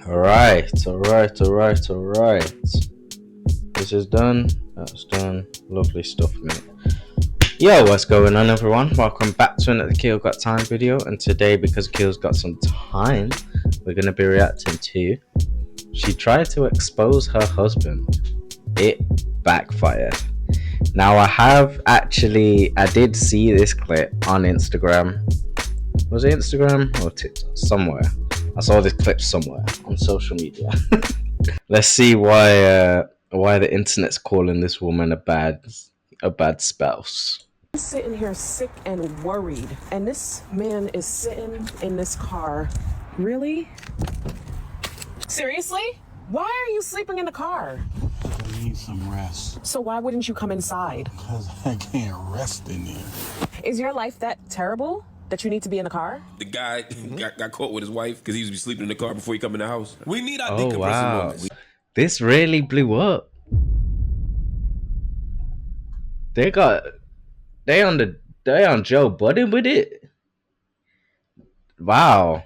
All right. This is done. That's done. Lovely stuff, mate. Yo, what's going on, everyone? Welcome back to another Keelgottime video. And today, because Keel's got some time, we're going to be reacting to she tried to expose her husband. It backfired. Now, I did see this clip on Instagram. Was it Instagram or TikTok? Somewhere. I saw this clip somewhere on social media. Let's see why the internet's calling this woman a bad spouse. I'm sitting here sick and worried, and this man is sitting in this car. Really? Seriously? Why are you sleeping in the car? I need some rest. So why wouldn't you come inside? Because I can't rest in there. Is your life that terrible that you need to be in the car? The guy got caught with his wife because he used to be sleeping in the car before he come in the house. We need our Oh decompressing wow, moments. this really blew up. They on Joe Budden with it. Wow.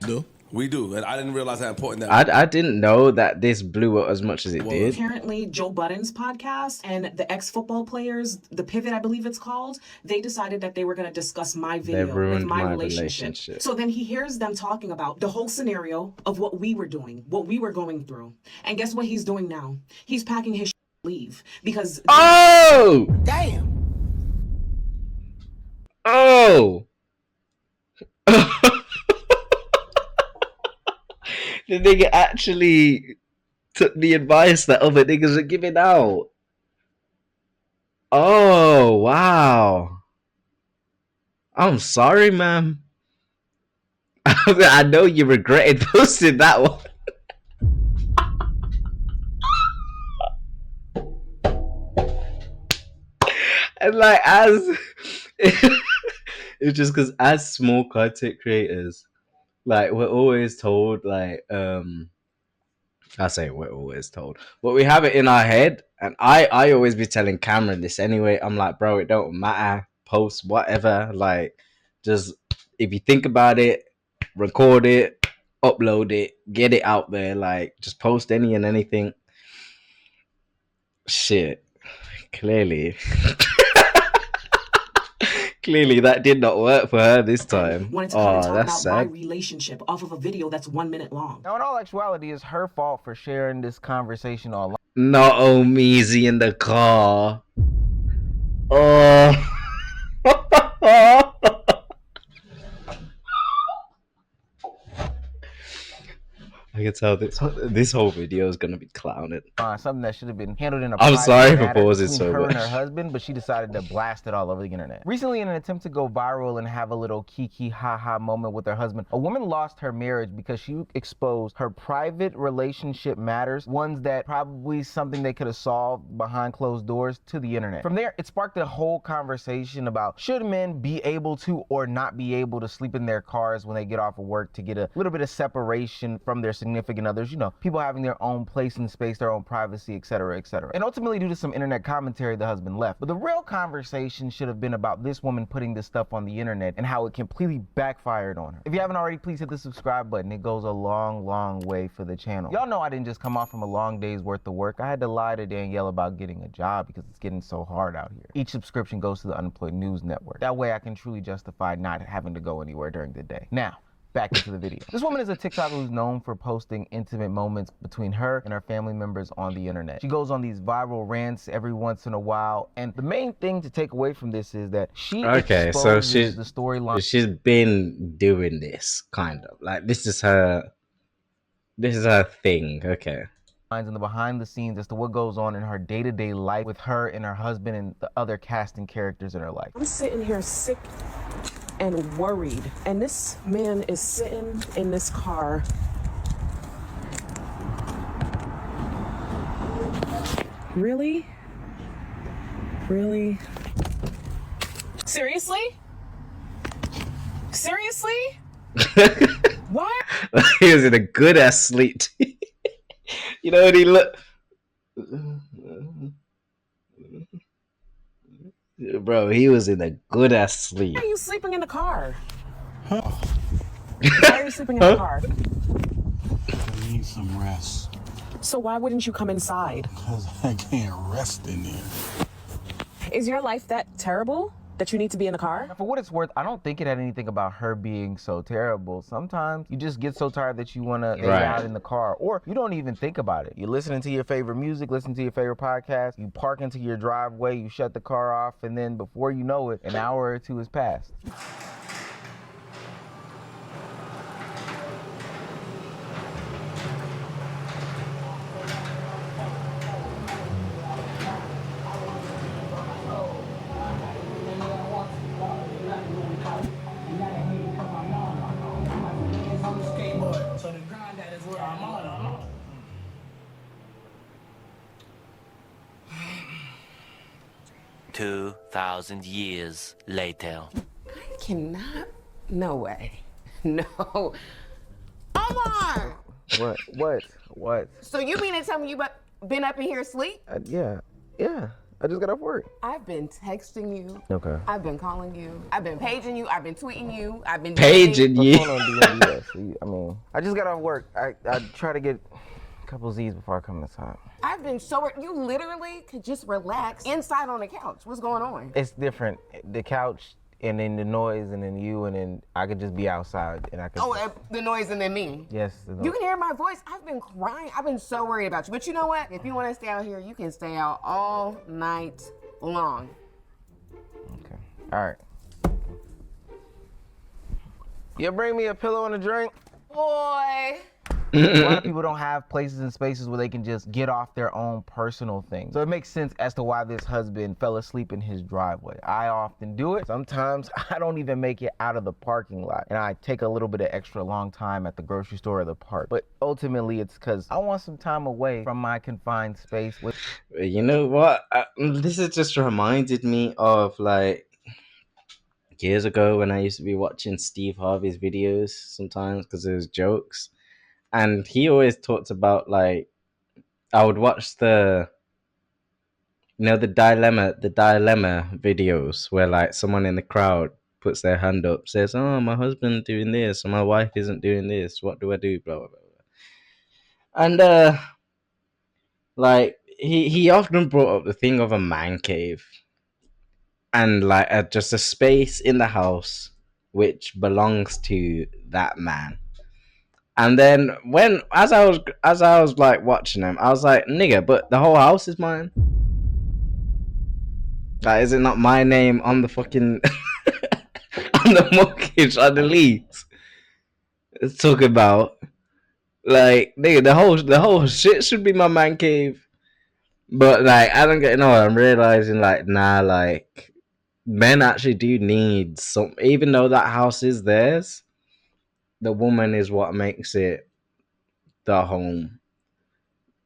We do, and I didn't realize how important that was. I didn't know that this blew up as much as it did. Apparently, Joe Budden's podcast and the ex-football players, The Pivot, I believe it's called, they decided that they were going to discuss my video with my relationship. So then he hears them talking about the whole scenario of what we were doing, what we were going through. And guess what he's doing now? He's packing his leave because... Oh! Damn! Oh! The nigga actually took the advice that other niggas are giving out. Oh, wow. I'm sorry, ma'am. I know you regretted posting that one. And like, it's just because as small content creators, like we're always told, like I say we're always told, but we have it in our head, and I always be telling Cameron this anyway. I'm like, bro, it don't matter, post whatever, like just if you think about it, record it, upload it, get it out there, like just post any and anything. Shit, clearly. Clearly, that did not work for her this time. Wanted to come and talk about my relationship off of a video that's 1 minute long. Now, in all actuality, it's her fault for sharing this conversation online. Not Omeezy in the car. Oh. I can tell this whole video is gonna be clowning. Something that should have been handled in a I'm sorry for matter pausing between so her much. and her husband, but she decided to blast it all over the internet. Recently, in an attempt to go viral and have a little kiki ha-ha moment with her husband, a woman lost her marriage because she exposed her private relationship matters, ones that probably something they could have solved behind closed doors, to the internet. From there, it sparked a whole conversation about should men be able to or not be able to sleep in their cars when they get off of work to get a little bit of separation from their significant others, you know, people having their own place and space, their own privacy, etc., etc. And ultimately, due to some internet commentary, the husband left. But the real conversation should have been about this woman putting this stuff on the internet and how it completely backfired on her. If you haven't already, please hit the subscribe button. It goes a long way for the channel. Y'all know I didn't just come off from a long day's worth of work. I had to lie to Danielle about getting a job because it's getting so hard out here. Each subscription goes to the Unemployed News Network. That way I can truly justify not having to go anywhere during the day. Now, back into the video. This woman is a TikToker who's known for posting intimate moments between her and her family members on the internet. She goes on these viral rants every once in a while, and the main thing to take away from this is that she exposes the storyline. She's been doing this kind of like this is her thing. Okay. And the behind the scenes as to what goes on in her day-to-day life with her and her husband and the other casting characters in her life. I'm sitting here sick and worried, and this man is sitting in this car. Really? Really? Seriously? Seriously? Why? He was in a good ass sleep. You know what he looked. Bro, he was in a good ass sleep. Why are you sleeping in the car? Why are you sleeping in the car? I need need some rest. So why wouldn't you come inside? Because I can't rest in there. Is your life that terrible that you need to be in the car? For what it's worth, I don't think it had anything about her being so terrible. Sometimes you just get so tired that you want to lay out in the car, or you don't even think about it. You're listening to your favorite music, listening to your favorite podcast, you park into your driveway, you shut the car off, and then before you know it, an hour or two has passed. So the granddad is where I'm on. 2,000 years later. I cannot. No way. No. Omar! What? So you mean to tell me you been up in here asleep? Yeah. I just got off work. I've been texting you. Okay. I've been calling you. I've been paging you. I've been tweeting you. I've been Paging you. What's going on, DMDS? I mean, I just got off work. I try to get a couple Z's before I come inside. I've been so. You literally could just relax inside on the couch. What's going on? It's different. The couch, and then the noise, and then you, and then I could just be outside, and I could. Oh, the noise and then me. Yes. The noise. You can hear my voice. I've been crying. I've been so worried about you. But you know what? If you want to stay out here, you can stay out all night long. Okay. All right. You bring me a pillow and a drink? Boy. A lot of people don't have places and spaces where they can just get off their own personal things. So it makes sense as to why this husband fell asleep in his driveway. I often do it. Sometimes I don't even make it out of the parking lot, and I take a little bit of extra long time at the grocery store or the park. But ultimately, it's because I want some time away from my confined space. You know what? This has just reminded me of like years ago when I used to be watching Steve Harvey's videos sometimes because it was jokes. And he always talked about like I would watch the dilemma videos where like someone in the crowd puts their hand up, says, "Oh, my husband doing this, or my wife isn't doing this. What do I do?" Blah blah blah. And like he often brought up the thing of a man cave and like just a space in the house which belongs to that man. And then as I was like watching them, I was like, nigga, but the whole house is mine. Like, is it not my name on the fucking on the mortgage, on the lease? Let's talk about like, nigga, the whole shit should be my man cave. But like, I don't get I'm realizing like, nah, like men actually do need some, even though that house is theirs. The woman is what makes it the home.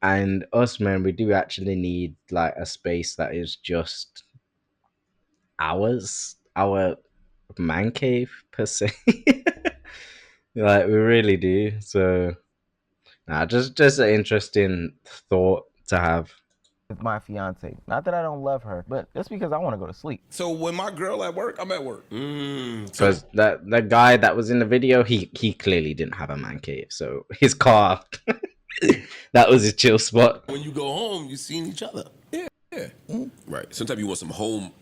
And us men, we do actually need like a space that is just ours, our man cave per se. Like we really do. So just an interesting thought to have. With my fiance. Not that I don't love her, but just because I want to go to sleep. So when my girl at work, I'm at work. Because that guy that was in the video, he clearly didn't have a man cave. So his car, that was his chill spot. When you go home, you seen each other. Yeah. Right. Sometimes you want some home.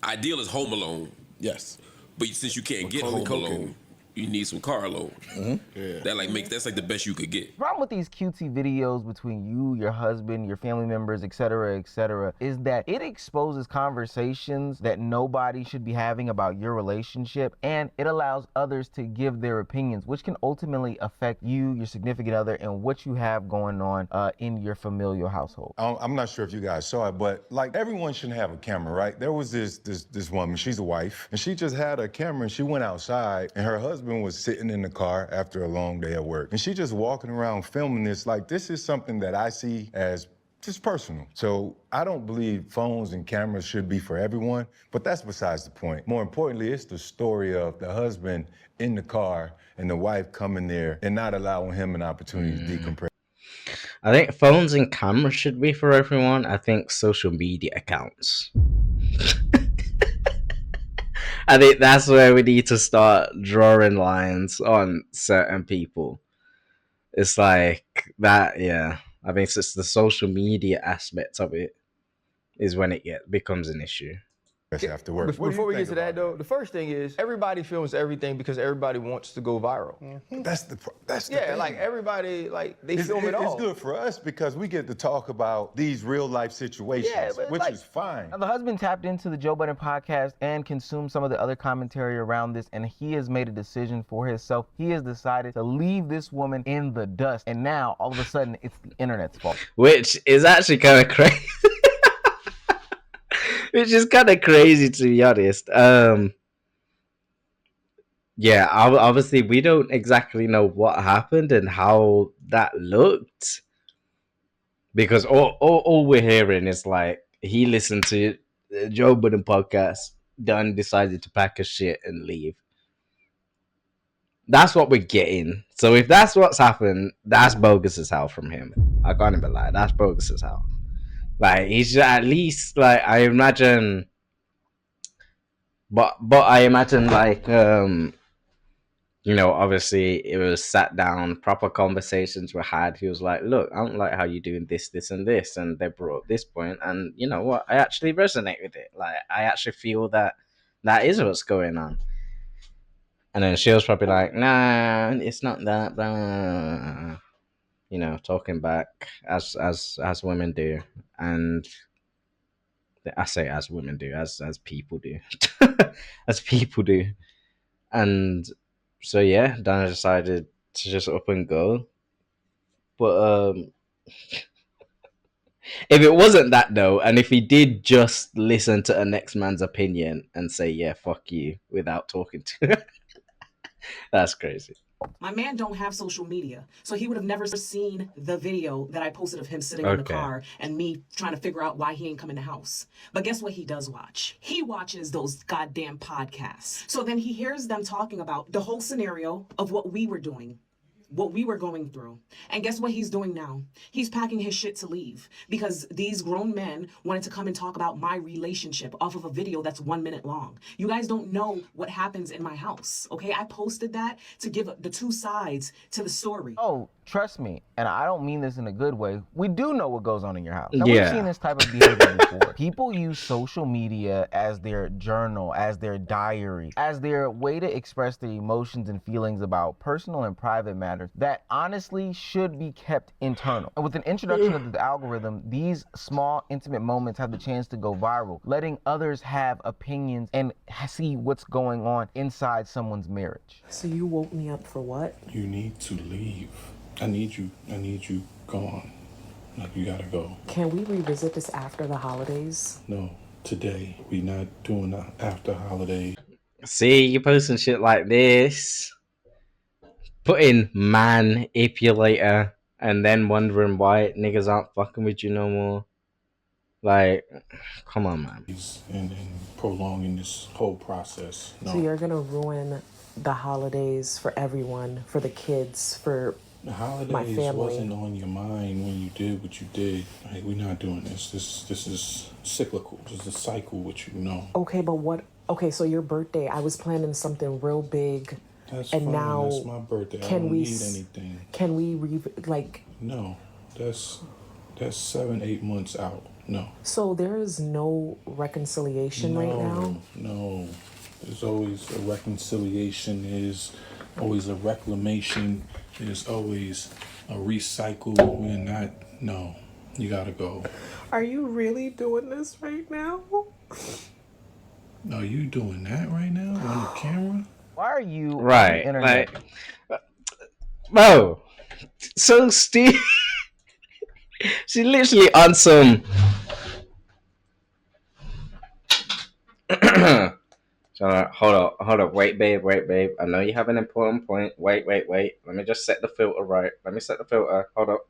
Ideal is home alone. Yes. But since you can't get home alone, you need some car alone. Yeah. That's like the best you could get. The problem with these cutesy videos between you, your husband, your family members, etc., is that it exposes conversations that nobody should be having about your relationship, and it allows others to give their opinions, which can ultimately affect you, your significant other, and what you have going on in your familial household. I'm not sure if you guys saw it, but like everyone shouldn't have a camera, right? There was this woman, she's a wife, and she just had a camera and she went outside, and her husband was sitting in the car after a long day at work. And she just walking around filming this. Like, this is something that I see as just personal. So I don't believe phones and cameras should be for everyone, but that's besides the point. More importantly, it's the story of the husband in the car and the wife coming there and not allowing him an opportunity to decompress. I think phones and cameras should be for everyone. I think social media accounts. I think that's where we need to start drawing lines on certain people. It's like That, yeah. I think it's just the social media aspect of it is when it becomes an issue. After work. Before we get to that, though, the first thing is everybody films everything because everybody wants to go viral. That's the Yeah, thing. like everybody, like they film it all. It's good for us because we get to talk about these real life situations, which like, is fine. Now, the husband tapped into the Joe Budden podcast and consumed some of the other commentary around this, and he has made a decision for himself. He has decided to leave this woman in the dust, and now all of a sudden it's the internet's fault. Which is actually kind of crazy. Which is kind of crazy, to be honest. Yeah, obviously we don't exactly know what happened and how that looked, because all we're hearing is like he listened to the Joe Budden podcast, then decided to pack his shit and leave. That's what we're getting. So if that's what's happened, that's bogus as hell from him. I can't even lie. That's bogus as hell. Like, he's at least, like, I imagine, but I imagine, like, you know, obviously it was sat down, proper conversations were had. He was like, look, I don't like how you're doing this, and this, and they brought up this point, and you know what, I actually resonate with it. Like, I actually feel that is what's going on. And then she was probably like, nah, it's not that, blah. You know, talking back as women do. And I say as women do, as people do. As people do. And so yeah, Dana decided to just up and go. But if it wasn't that though, and if he did just listen to a next man's opinion and say, yeah, fuck you, without talking to her, that's crazy. My man don't have social media, so he would have never seen the video that I posted of him sitting in the car and me trying to figure out why he ain't come in the house. But guess what he does watch? He watches those goddamn podcasts. So then he hears them talking about the whole scenario of what we were doing, what we were going through. And guess what he's doing now? He's packing his shit to leave because these grown men wanted to come and talk about my relationship off of a video that's 1 minute long. You guys don't know what happens in my house, okay? I posted that to give the two sides to the story. Oh, trust me, and I don't mean this in a good way, we do know what goes on in your house. Now, Yeah. We've seen this type of behavior before. People use social media as their journal, as their diary, as their way to express their emotions and feelings about personal and private matters that honestly should be kept internal. And with an introduction of the algorithm, these small, intimate moments have the chance to go viral, letting others have opinions and see what's going on inside someone's marriage. So you woke me up for what? You need to leave. I need you gone. Like, you gotta go. Can we revisit this after the holidays? No, today. We not doing the after holiday. See, you posting shit like this, putting manipulator, and then wondering why niggas aren't fucking with you no more. Like, come on, man. And prolonging this whole process. No. So you're gonna ruin the holidays for everyone, for the kids, for the holidays my family. Wasn't on your mind when you did what you did. Like, we're not doing this. This is cyclical. This is a cycle, which you know. Okay, but what? Okay, so your birthday, I was planning something real big. That's and fine. now That's my birthday. I can don't we need anything. Can we like? No, that's 7-8 months out. No. So there is no reconciliation right now? No. There's always a reconciliation. There's always a reclamation. There's always a recycle. We're not. No. You gotta go. Are you really doing this right now? Are you doing that right now on the camera? Why are you right? on the internet? Like, bro, so Steve, she literally on some. Hold up, wait, babe. I know you have an important point. Wait. Let me just set the filter right. Let me set the filter. Hold up.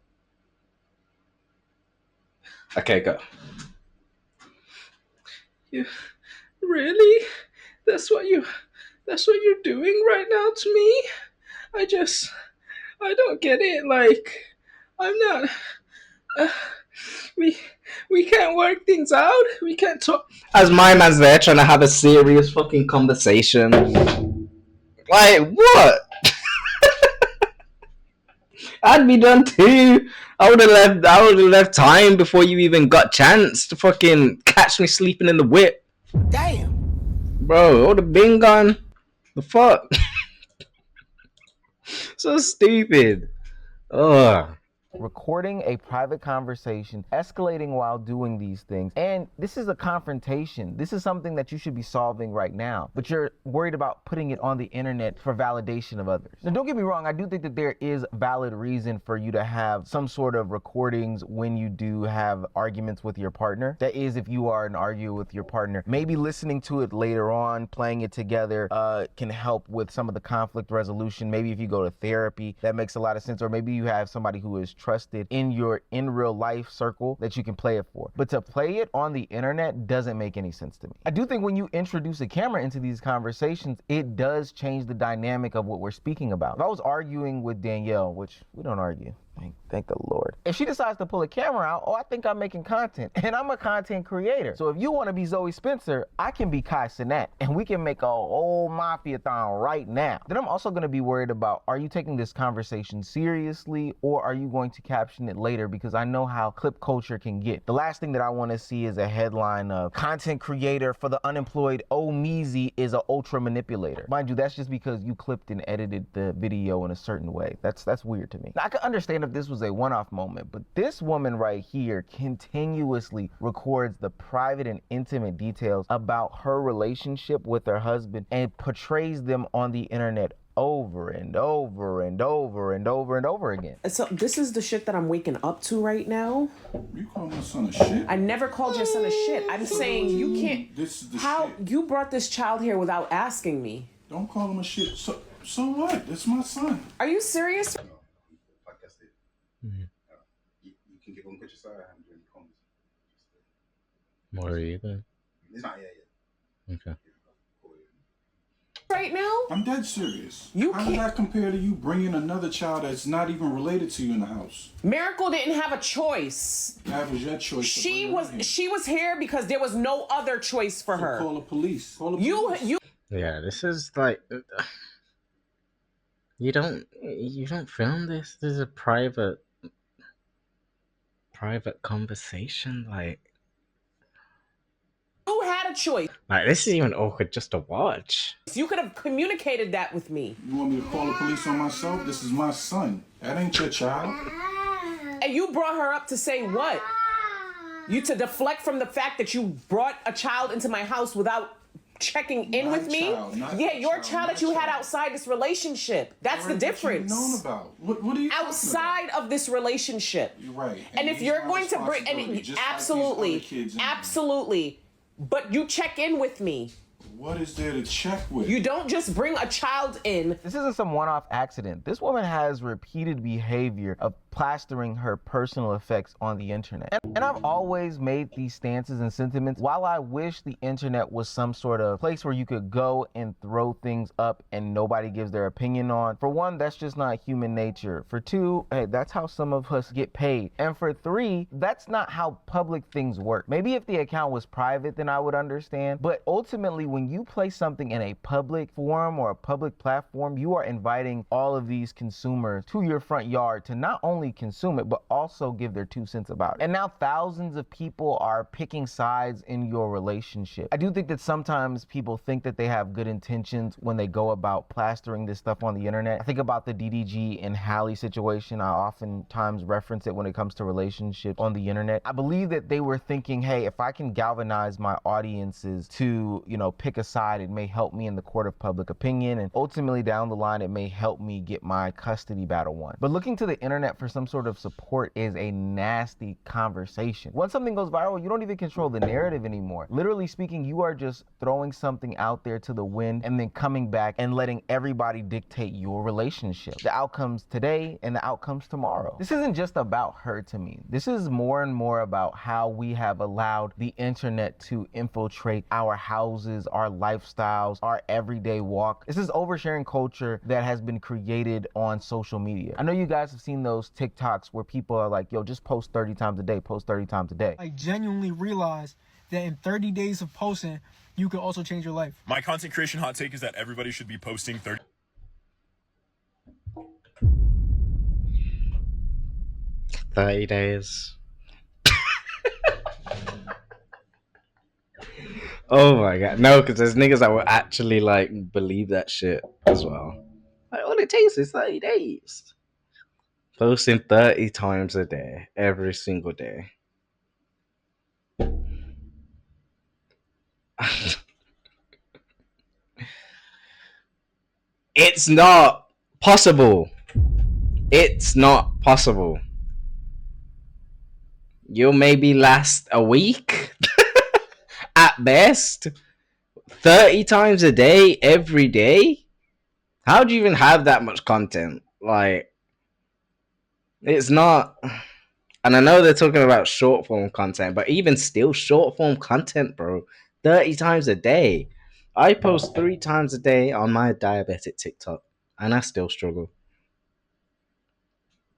Okay, go. You really? That's what you're doing right now to me? I don't get it. Like, I'm not. We can't work things out. We can't talk. As my man's there trying to have a serious fucking conversation. Like, what? I'd be done too. I would have left time before you even got chance to fucking catch me sleeping in the whip. Damn. Bro, I would have been gone. The fuck? So stupid. Ugh. Recording a private conversation, escalating while doing these things. And this is a confrontation. This is something that you should be solving right now, but you're worried about putting it on the internet for validation of others. Now, don't get me wrong. I do think that there is valid reason for you to have some sort of recordings when you do have arguments with your partner. That is, if you are an arguer with your partner, maybe listening to it later on, playing it together can help with some of the conflict resolution. Maybe if you go to therapy, that makes a lot of sense. Or maybe you have somebody who is trusted in your in real life circle that you can play it for. But to play it on the internet doesn't make any sense to me. I do think when you introduce a camera into these conversations, it does change the dynamic of what we're speaking about. If I was arguing with Danielle, which we don't argue, thank the Lord. If she decides to pull a camera out, I think I'm making content, and I'm a content creator. So if you want to be Zoe Spencer, I can be Kai Cenat, and we can make a whole mafia-thon right now. Then I'm also going to be worried about, are you taking this conversation seriously, or are you going to caption it later? Because I know how clip culture can get. The last thing that I want to see is a headline of content creator for the unemployed, Meezy is an ultra manipulator. Mind you, that's just because you clipped and edited the video in a certain way. That's weird to me. Now, I can understand if this was a one-off moment, but this woman right here continuously records the private and intimate details about her relationship with her husband and portrays them on the internet over and over and over and over and over again. So this is the shit that I'm waking up to right now. You call my son a shit? I never called your son a shit. I'm saying you can't. This is the how shit. You brought this child here without asking me. Don't call him a shit. So what? That's my son. Are you serious? Like I said, you can get on picture side. I haven't done any comments. What are you doing? It's not yet. Okay. Right now? I'm dead serious. You How can't. does that compare to you bringing another child that's not even related to you in the house? Miracle didn't have a choice. That was your choice. She was here because there was no other choice for her. Call the police. Call the police. You. Yeah, this is like you don't film this. This is a private conversation. Like You had a choice. Like, this is even awkward just to watch. You could have communicated that with me. You want me to call the police on myself? This is my son. That ain't your child. And you brought her up to say what? You to deflect from the fact that you brought a child into my house without checking in with me? Yeah, your child that you had outside this relationship. That's the difference. What you known about? What are you outside of this relationship? You're right. And if you're going to bring, and absolutely, but you check in with me. What is there to check with? You don't just bring a child in. This isn't some one-off accident. This woman has repeated behavior of plastering her personal effects on the internet. And I've always made these stances and sentiments. While I wish the internet was some sort of place where you could go and throw things up and nobody gives their opinion on. For one, that's just not human nature. For two, hey, that's how some of us get paid. And for three, that's not how public things work. Maybe if the account was private, then I would understand. But ultimately, when you place something in a public forum or a public platform, you are inviting all of these consumers to your front yard to not only consume it, but also give their 2 cents about it. And now thousands of people are picking sides in your relationship. I do think that sometimes people think that they have good intentions when they go about plastering this stuff on the internet. I think about the DDG and Hallie situation. I oftentimes reference it when it comes to relationships on the internet. I believe that they were thinking, hey, if I can galvanize my audiences to, pick a side, it may help me in the court of public opinion, and ultimately down the line, it may help me get my custody battle won. But looking to the internet for some sort of support is a nasty conversation. Once something goes viral, you don't even control the narrative anymore. Literally speaking, you are just throwing something out there to the wind and then coming back and letting everybody dictate your relationship. The outcomes today and the outcomes tomorrow. This isn't just about her to me. This is more and more about how we have allowed the internet to infiltrate our houses, our lifestyles, our everyday walk. This is oversharing culture that has been created on social media. I know you guys have seen those TikToks where people are like, yo, just post 30 times a day, post 30 times a day. I genuinely realized that in 30 days of posting, you can also change your life. My content creation hot take is that everybody should be posting 30. 30 days. Oh my god. No, because there's niggas that will actually like believe that shit as well. Like, all it takes is 30 days. Posting 30 times a day, every single day. It's not possible. It's not possible. You'll maybe last a week at best. 30 times a day, every day? How do you even have that much content? Like, it's not. And I know they're talking about short form content, but even still, short form content, bro, 30 times a day. I post 3 times a day on my diabetic TikTok, and I still struggle.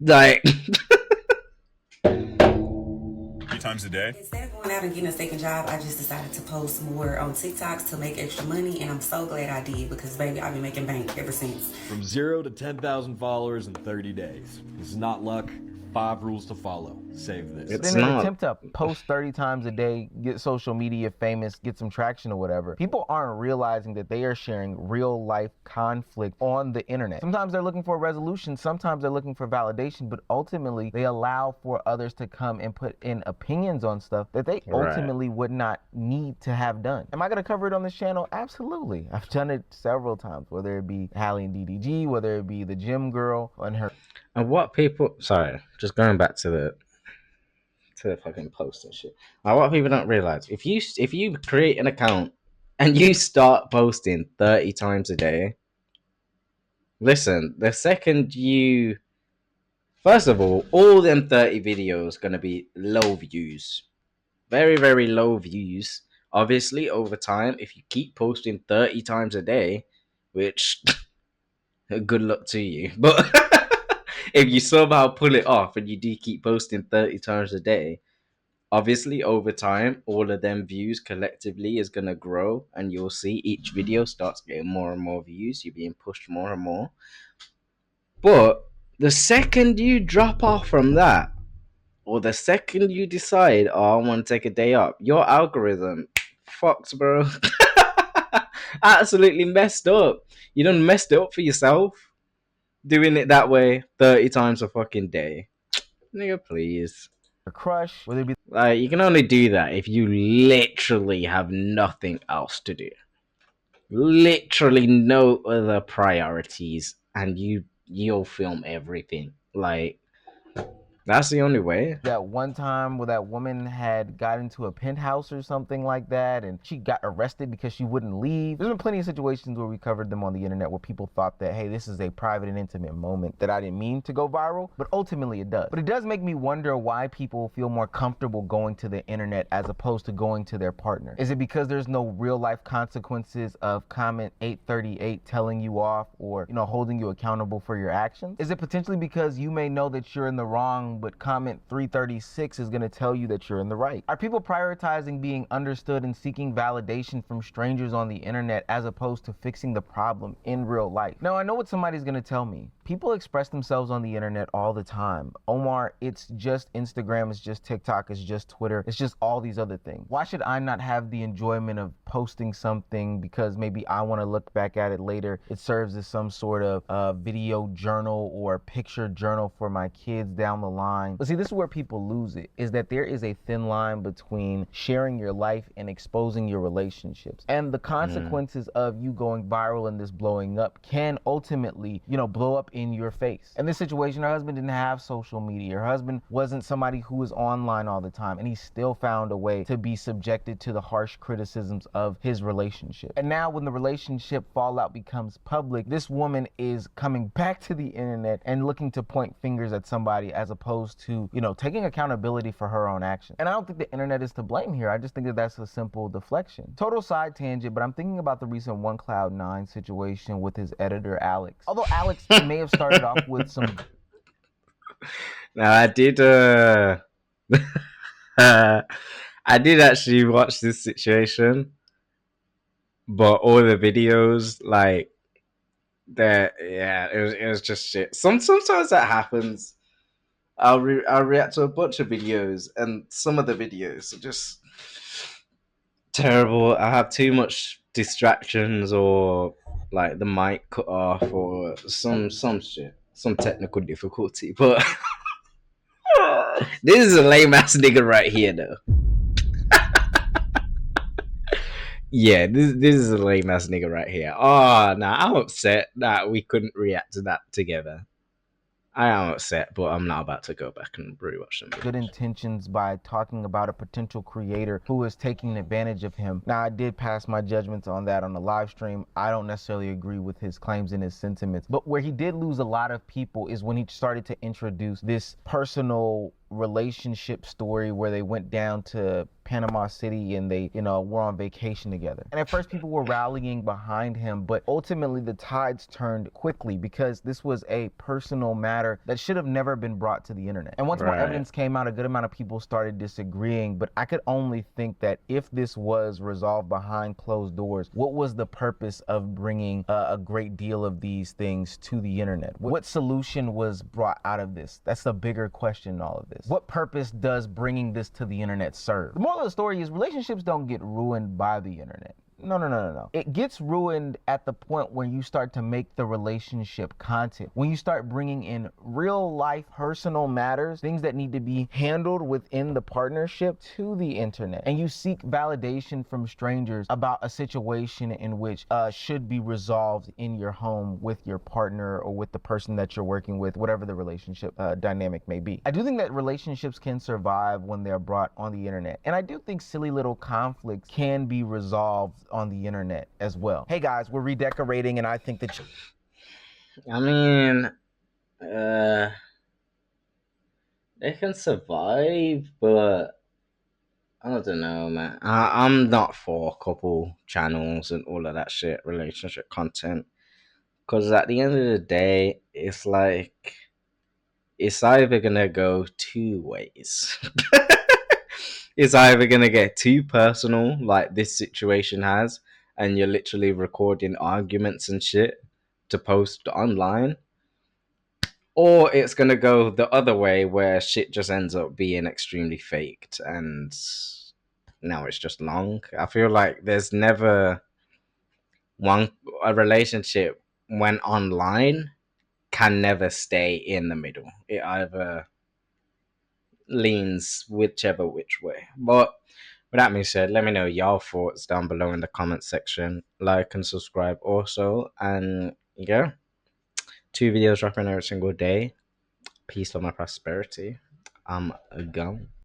Like, 3 times a day. Instead of going out and getting a second job, I just decided to post more on TikToks to make extra money, and I'm so glad I did because, baby, I've been making bank ever since. From 0 to 10,000 followers in 30 days. This is not luck. 5 rules to follow. Save this. In an attempt to post 30 times a day, get social media famous, get some traction or whatever, people aren't realizing that they are sharing real life conflict on the internet. Sometimes they're looking for a resolution, sometimes they're looking for validation, but ultimately they allow for others to come and put in opinions on stuff that they ultimately would not need to have done. Am I going to cover it on this channel? Absolutely. I've done it several times, whether it be Hallie and DDG, whether it be the gym girl and her. And what people, sorry, just going back to the fucking post and shit. Like, what people don't realize, if you create an account and you start posting 30 times a day, listen, the second you, first of all them 30 videos gonna be low views, very very low views. Obviously, over time, if you keep posting 30 times a day, which good luck to you, but if you somehow pull it off and you do keep posting 30 times a day, obviously over time all of them views collectively is going to grow, and you'll see each video starts getting more and more views. You're being pushed more and more. But the second you drop off from that, or the second you decide, oh, I want to take a day up, your algorithm fucks, bro. Absolutely messed up. You done messed it up for yourself doing it that way 30 times a fucking day. Nigga, please. A crush, whether it be like, you can only do that if you literally have nothing else to do. Literally no other priorities, and you'll film everything. Like, that's the only way. That one time where that woman had got into a penthouse or something like that, and she got arrested because she wouldn't leave. There's been plenty of situations where we covered them on the internet where people thought that, hey, this is a private and intimate moment that I didn't mean to go viral, but ultimately it does. But it does make me wonder why people feel more comfortable going to the internet as opposed to going to their partner. Is it because there's no real life consequences of comment 838 telling you off, or, you know, holding you accountable for your actions? Is it potentially because you may know that you're in the wrong, but comment 336 is going to tell you that you're in the right? Are people prioritizing being understood and seeking validation from strangers on the internet as opposed to fixing the problem in real life? Now, I know what somebody's going to tell me. People express themselves on the internet all the time. Omar, it's just Instagram, it's just TikTok, it's just Twitter, it's just all these other things. Why should I not have the enjoyment of posting something because maybe I want to look back at it later? It serves as some sort of video journal or picture journal for my kids down the line. But see, this is where people lose it, is that there is a thin line between sharing your life and exposing your relationships. And the consequences of you going viral and this blowing up can ultimately, you know, blow up in your face. In this situation, her husband didn't have social media. Her husband wasn't somebody who was online all the time, and he still found a way to be subjected to the harsh criticisms of his relationship. And now when the relationship fallout becomes public, this woman is coming back to the internet and looking to point fingers at somebody as opposed to, you know, taking accountability for her own actions. And I don't think the internet is to blame here. I just think that that's a simple deflection. Total side tangent, but I'm thinking about the recent OneCloud9 situation with his editor, Alex. Although Alex may have started off with some... Now, I did I did actually watch this situation, but all the videos, like, that, yeah, it was just shit. Sometimes that happens. I'll react to a bunch of videos, and some of the videos are just terrible. I have too much distractions, or like the mic cut off, or some shit, some technical difficulty. But this is a lame ass nigga right here, though. Yeah, this is a lame ass nigga right here. Oh, nah, I'm upset that we couldn't react to that together. I am upset, but I'm not about to go back and rewatch them. Good intentions by talking about a potential creator who is taking advantage of him. Now, I did pass my judgments on that on the live stream. I don't necessarily agree with his claims and his sentiments, but where he did lose a lot of people is when he started to introduce this personal relationship story where they went down to Panama City and they, were on vacation together. And at first people were rallying behind him, but ultimately the tides turned quickly because this was a personal matter that should have never been brought to the internet. And once more evidence came out, a good amount of people started disagreeing, but I could only think that if this was resolved behind closed doors, what was the purpose of bringing a great deal of these things to the internet? What solution was brought out of this? That's the bigger question in all of this. What purpose does bringing this to the internet serve? The moral of the story is relationships don't get ruined by the internet. No. It gets ruined at the point when you start to make the relationship content. When you start bringing in real life personal matters, things that need to be handled within the partnership to the internet. And you seek validation from strangers about a situation in which should be resolved in your home with your partner or with the person that you're working with, whatever the relationship dynamic may be. I do think that relationships can survive when they're brought on the internet. And I do think silly little conflicts can be resolved on the internet as well. Hey guys, we're redecorating and I think that I mean, they can survive, but I don't know, man. I'm not for couple channels and all of that shit, relationship content. Because at the end of the day, it's like, it's either gonna go two ways. It's either gonna get too personal, like this situation has, and you're literally recording arguments and shit to post online, or it's gonna go the other way where shit just ends up being extremely faked and now it's just long. I feel like there's never a relationship when online can never stay in the middle. It either leans whichever which way. But with that being said, let me know your thoughts down below in the comment section. Like and subscribe also. And yeah, 2 videos dropping every single day. Peace, love, and prosperity. I'm gone.